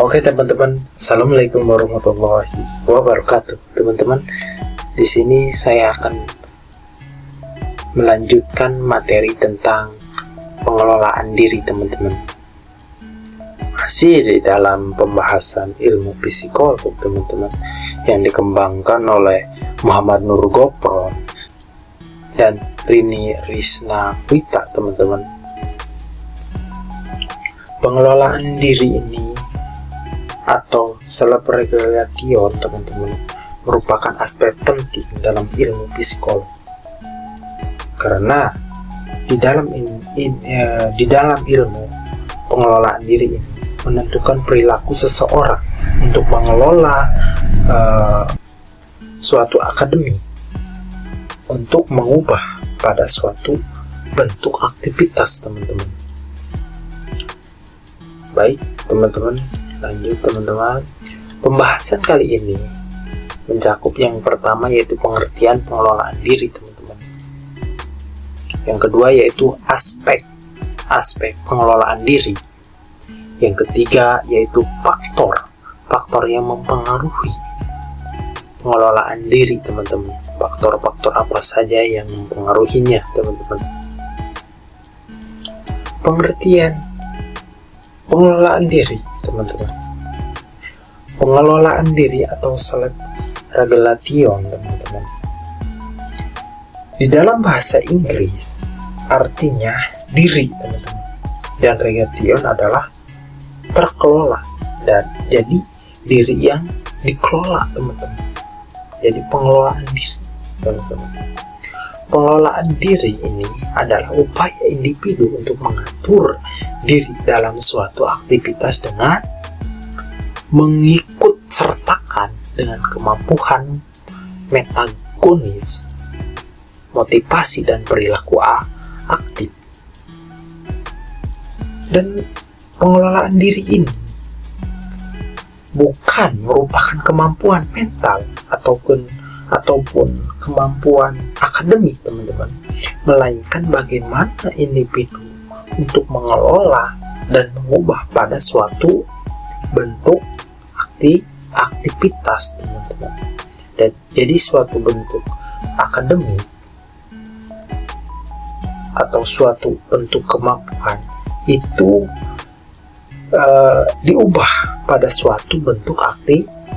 Oke teman-teman, assalamualaikum warahmatullahi wabarakatuh. Teman-teman, di sini saya akan melanjutkan materi tentang pengelolaan diri teman-teman. Masih di dalam pembahasan ilmu psikolog teman-teman, yang dikembangkan oleh Muhammad Nur Gopron dan Rini Risnawita teman-teman. Pengelolaan diri ini atau self-regulation teman-teman merupakan aspek penting dalam ilmu psikolog, karena di dalam ilmu pengelolaan diri ini menentukan perilaku seseorang untuk mengelola suatu akademi untuk mengubah pada suatu bentuk aktivitas teman-teman. Baik teman-teman, lanjut teman-teman. Pembahasan kali ini mencakup yang pertama yaitu pengertian pengelolaan diri teman-teman. Yang kedua yaitu aspek pengelolaan diri. Yang ketiga yaitu faktor yang mempengaruhi pengelolaan diri teman-teman. Faktor-faktor apa saja yang mempengaruhinya teman-teman. Pengertian pengelolaan diri teman-teman. Pengelolaan diri atau self-regulation teman-teman, di dalam bahasa Inggris artinya diri teman-teman, dan regulation adalah terkelola, dan jadi diri yang dikelola teman-teman. Jadi pengelolaan diri teman-teman. Pengelolaan diri ini adalah upaya individu untuk mengatur diri dalam suatu aktivitas dengan mengikut sertakan dengan kemampuan metagonis, motivasi dan perilaku aktif. Dan pengelolaan diri ini bukan merupakan kemampuan mental ataupun kemampuan akademik teman-teman, melainkan bagaimana individu untuk mengelola dan mengubah pada suatu bentuk aktivitas teman-teman. Dan jadi suatu bentuk akademik atau suatu bentuk kemampuan itu diubah pada suatu bentuk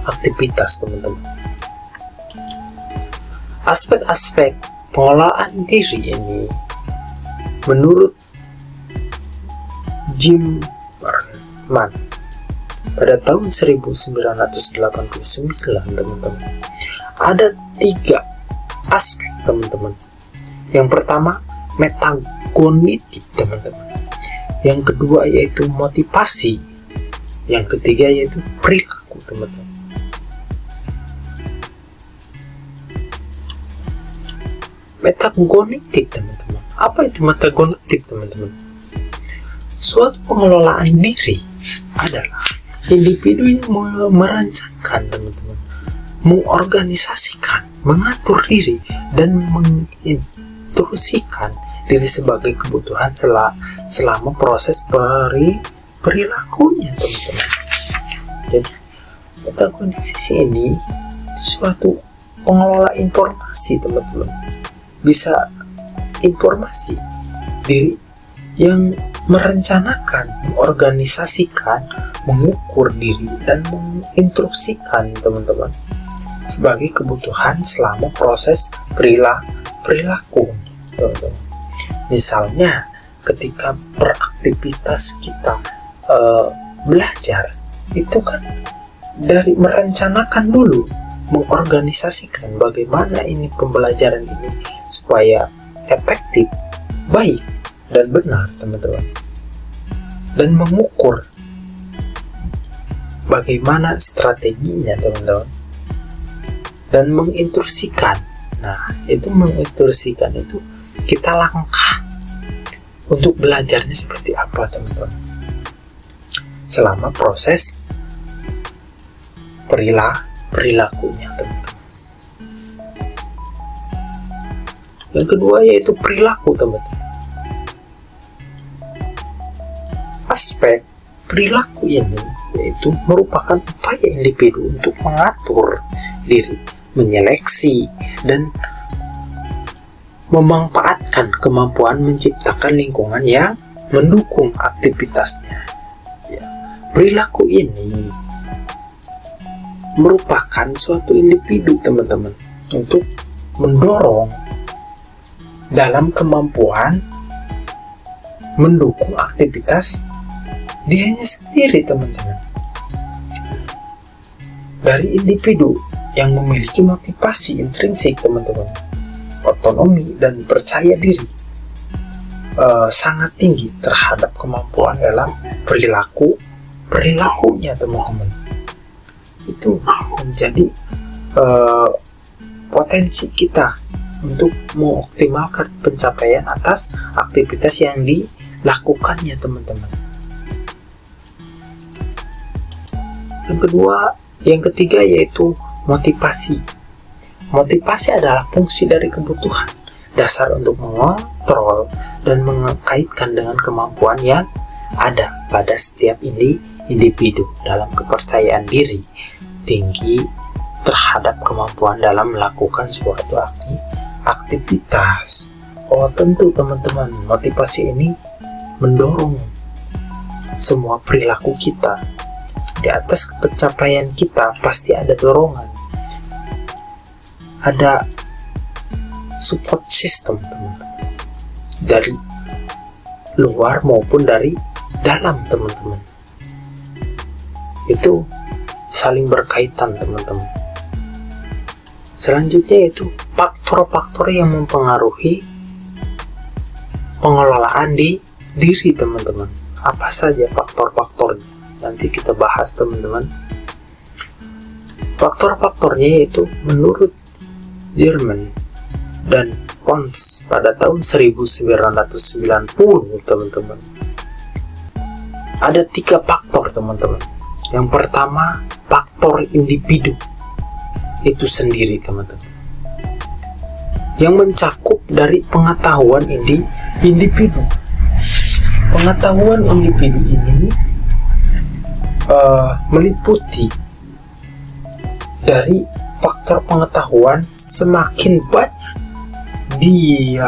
aktivitas teman-teman. Aspek-aspek pengelolaan diri ini menurut Jim Barman pada tahun 1989 teman-teman, ada 3 aspek teman-teman. Yang pertama metagonitif teman-teman, yang kedua yaitu motivasi, yang ketiga yaitu perilaku teman-teman. Metagonitif teman-teman, apa itu metagonitif teman-teman? Suatu pengelolaan diri adalah individu yang merancangkan teman-teman, mengorganisasikan, mengatur diri dan menginstruksikan diri sebagai kebutuhan selama proses perilakunya teman-teman. Jadi metagonisasi ini suatu pengelola informasi teman-teman, bisa informasi diri yang merencanakan, mengorganisasikan, mengukur diri dan menginstruksikan teman-teman sebagai kebutuhan selama proses perilaku teman-teman. Misalnya ketika beraktivitas kita belajar, itu kan dari merencanakan dulu, mengorganisasikan bagaimana ini pembelajaran ini supaya efektif, baik dan benar teman-teman, dan mengukur bagaimana strateginya teman-teman, dan menginstruksikan. Nah, itu menginstruksikan itu kita langkah untuk belajarnya seperti apa teman-teman selama proses perilakunya teman-teman. Yang kedua yaitu perilaku teman-teman. Aspek perilaku ini yaitu merupakan upaya individu untuk mengatur diri, menyeleksi, dan memanfaatkan kemampuan menciptakan lingkungan yang mendukung aktivitasnya. Ya, perilaku ini merupakan suatu individu, teman-teman, untuk mendorong dalam kemampuan mendukung aktivitas dianya sendiri, teman-teman. Dari individu yang memiliki motivasi intrinsik, teman-teman, otonomi dan percaya diri sangat tinggi terhadap kemampuan dalam perilakunya, teman-teman. Itu menjadi potensi kita untuk mengoptimalkan pencapaian atas aktivitas yang dilakukannya, teman-teman. Yang ketiga yaitu motivasi. Motivasi adalah fungsi dari kebutuhan dasar untuk mengontrol dan mengkaitkan dengan kemampuan yang ada pada setiap individu dalam kepercayaan diri tinggi terhadap kemampuan dalam melakukan suatu aktivitas. Oh, tentu, teman-teman, motivasi ini mendorong semua perilaku kita. Di atas pencapaian kita pasti ada dorongan, ada support system, teman-teman, dari luar maupun dari dalam, teman-teman. Itu saling berkaitan, teman-teman. Selanjutnya yaitu faktor-faktor yang mempengaruhi pengelolaan di diri, teman-teman. Apa saja faktor-faktornya? Nanti kita bahas, teman-teman. Faktor-faktornya yaitu menurut Jerman dan Pons pada tahun 1990, teman-teman. Ada 3 faktor, teman-teman. Yang pertama, faktor individu itu sendiri, teman-teman, yang mencakup dari pengetahuan individu. Pengetahuan individu ini meliputi dari faktor pengetahuan. Semakin banyak dia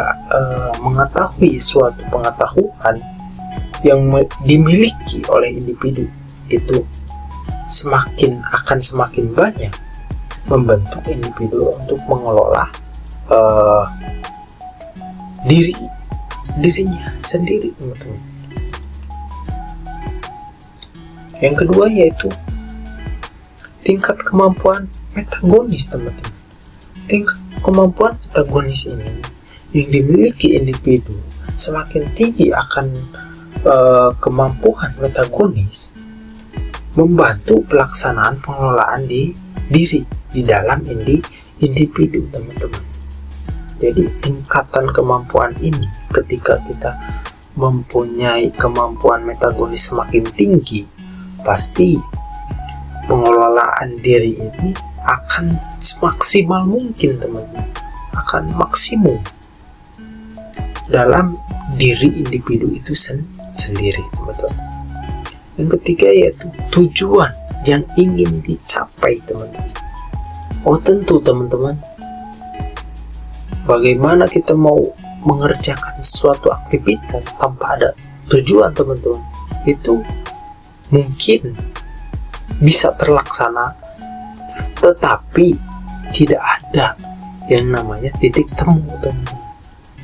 mengetahui suatu pengetahuan yang dimiliki oleh individu, itu akan semakin banyak membentuk individu untuk mengelola dirinya sendiri, teman-teman. Yang kedua yaitu tingkat kemampuan metagonis, teman-teman. Tingkat kemampuan metagonis ini yang dimiliki individu semakin tinggi akan kemampuan metagonis membantu pelaksanaan pengelolaan diri di dalam individu, teman-teman. Jadi tingkatan kemampuan ini, ketika kita mempunyai kemampuan metagonis semakin tinggi, pasti pengelolaan diri ini akan semaksimal mungkin, teman-teman, akan maksimum dalam diri individu itu sendiri, teman-teman. Yang ketiga yaitu tujuan yang ingin dicapai, teman-teman. Oh, tentu, teman-teman, bagaimana kita mau mengerjakan suatu aktivitas tanpa ada tujuan, teman-teman, itu mungkin bisa terlaksana, tetapi tidak ada yang namanya titik temu, teman-teman,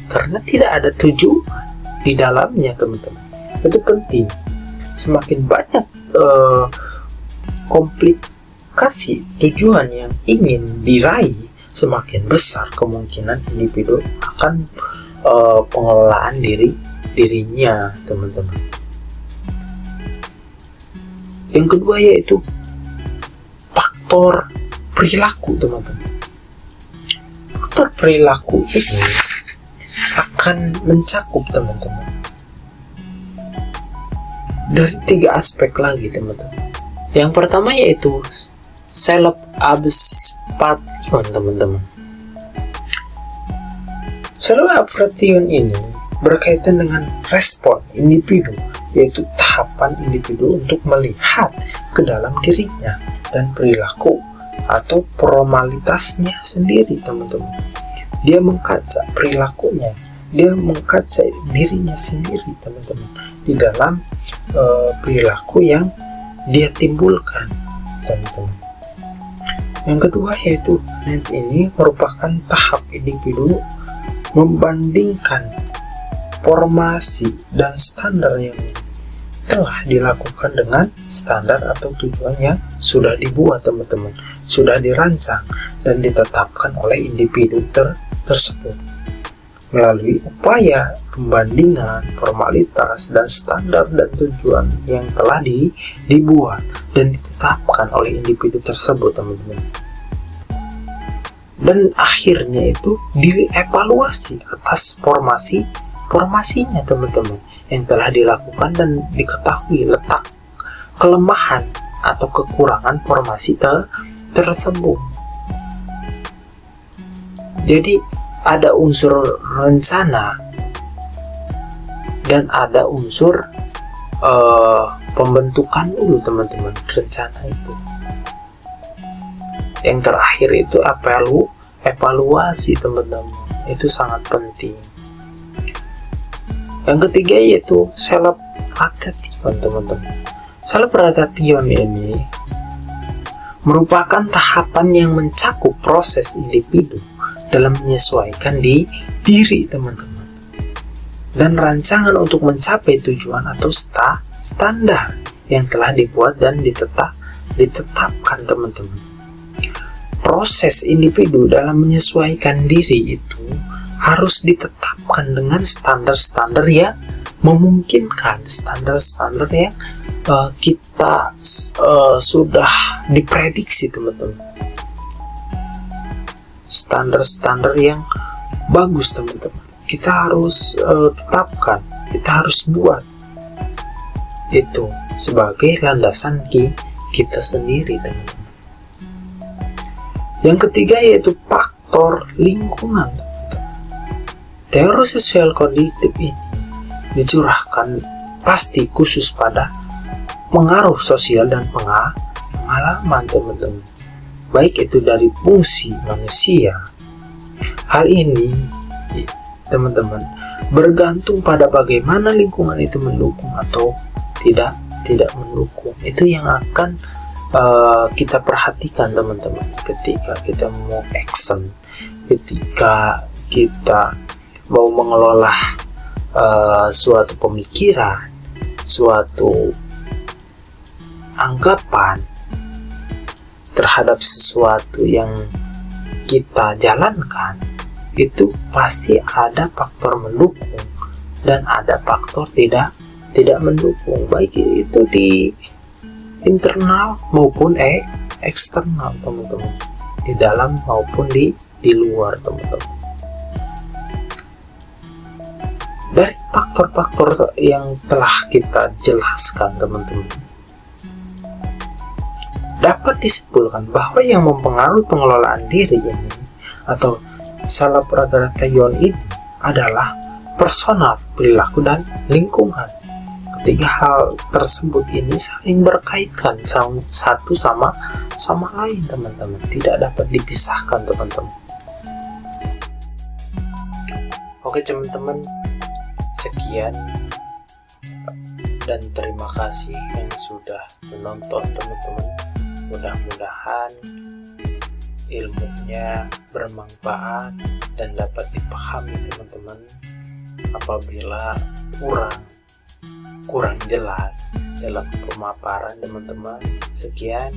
karena tidak ada tujuan di dalamnya, teman-teman. Itu penting. Semakin banyak komplikasi tujuan yang ingin diraih, semakin besar kemungkinan individu akan pengelolaan dirinya, teman-teman. Yang kedua yaitu faktor perilaku, teman-teman. Faktor perilaku ini akan mencakup, teman-teman, dari 3 aspek lagi, teman-teman. Yang pertama yaitu self-absorption, teman-teman. Self-absorption ini berkaitan dengan respon individu yaitu tahapan individu untuk melihat ke dalam dirinya dan perilaku atau formalitasnya sendiri, teman-teman. Dia mengkaca perilakunya, dia mengkaca dirinya sendiri, teman-teman, di dalam perilaku yang dia timbulkan, teman-teman. Yang kedua yaitu NET ini merupakan tahap individu membandingkan formasi dan standar yang telah dilakukan dengan standar atau tujuan yang sudah dibuat, teman-teman, sudah dirancang dan ditetapkan oleh individu tersebut. Melalui upaya pembandingan formalitas dan standar dan tujuan yang telah dibuat dan ditetapkan oleh individu tersebut, teman-teman. Dan akhirnya itu dievaluasi atas formasinya, teman-teman, yang telah dilakukan dan diketahui letak kelemahan atau kekurangan formasi tersebut. Jadi ada unsur rencana dan ada unsur pembentukan dulu, teman-teman, rencana itu. Yang terakhir itu evaluasi, teman-teman, itu sangat penting. Yang ketiga yaitu self-adaptation, teman-teman. Self-adaptation ini merupakan tahapan yang mencakup proses individu dalam menyesuaikan diri, teman-teman, dan rancangan untuk mencapai tujuan atau standar yang telah dibuat dan ditetapkan, teman-teman. Proses individu dalam menyesuaikan diri itu harus ditetapkan dengan standar-standar yang memungkinkan, standar-standar yang kita sudah diprediksi, teman-teman. Standar-standar yang bagus, teman-teman, kita harus tetapkan, kita harus buat itu sebagai landasan kita sendiri, teman-teman. Yang ketiga yaitu faktor lingkungan, teman-teman. Teori sosial kognitif ini dicurahkan pasti khusus pada pengaruh sosial dan pengalaman, teman-teman, baik itu dari fungsi manusia. Hal ini, teman-teman, bergantung pada bagaimana lingkungan itu mendukung atau tidak mendukung. Itu yang akan kita perhatikan, teman-teman, ketika kita mau action, ketika kita mau mengelola suatu pemikiran, suatu anggapan terhadap sesuatu yang kita jalankan. Itu pasti ada faktor mendukung dan ada faktor tidak mendukung, baik itu di internal maupun eksternal, teman-teman, di dalam maupun di luar, teman-teman. Dari faktor-faktor yang telah kita jelaskan, teman-teman, dapat disimpulkan bahwa yang mempengaruhi pengelolaan diri ini atau self-adaptation ini adalah personal, perilaku, dan lingkungan. Ketiga hal tersebut ini saling berkaitan satu sama lain, teman-teman, tidak dapat dipisahkan, teman-teman. Oke, teman-teman, sekian dan terima kasih yang sudah menonton, teman-teman. Mudah-mudahan ilmunya bermanfaat dan dapat dipahami, teman-teman. Apabila kurang jelas dalam pemaparan, teman-teman, sekian.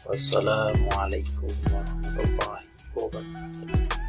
Wassalamualaikum warahmatullahi wabarakatuh.